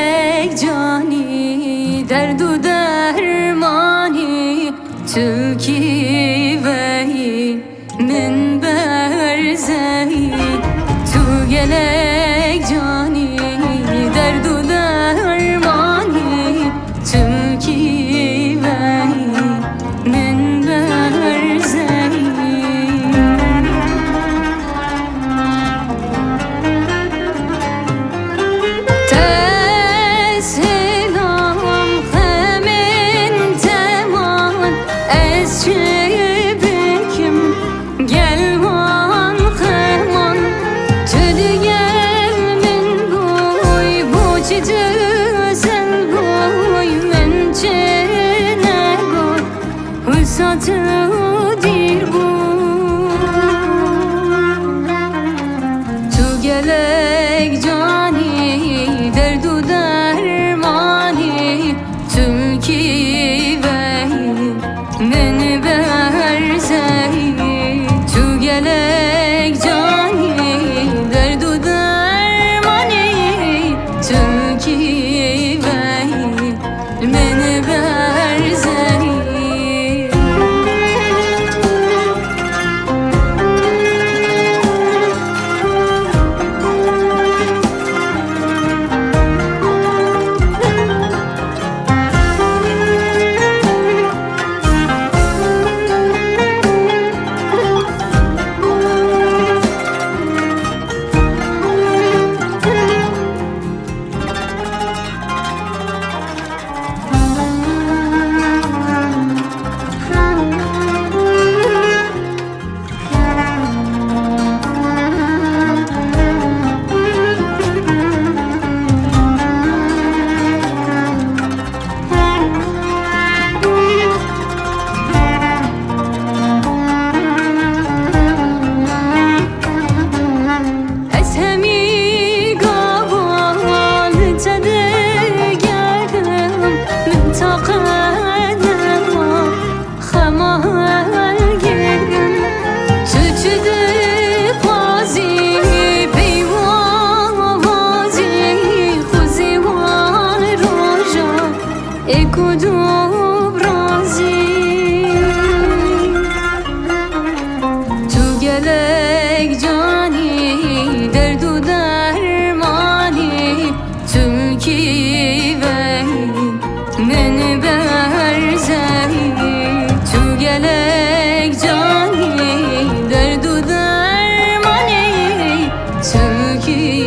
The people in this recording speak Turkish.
gelek cani derdu dermani Türkiye ve min berzeyi Tu gelek cani derdu dermani Türkiye ve min berzeyi Satıdır bu Tu gelek cani derdu dermani Türkiye ve beni berzeyi Tu gelek cani derdu dermani Türkiye ve beni berzeyi Gelek cani derdu dermani Türkiye ve beni berzeyi Tu gelek cani derdu dermani Türkiye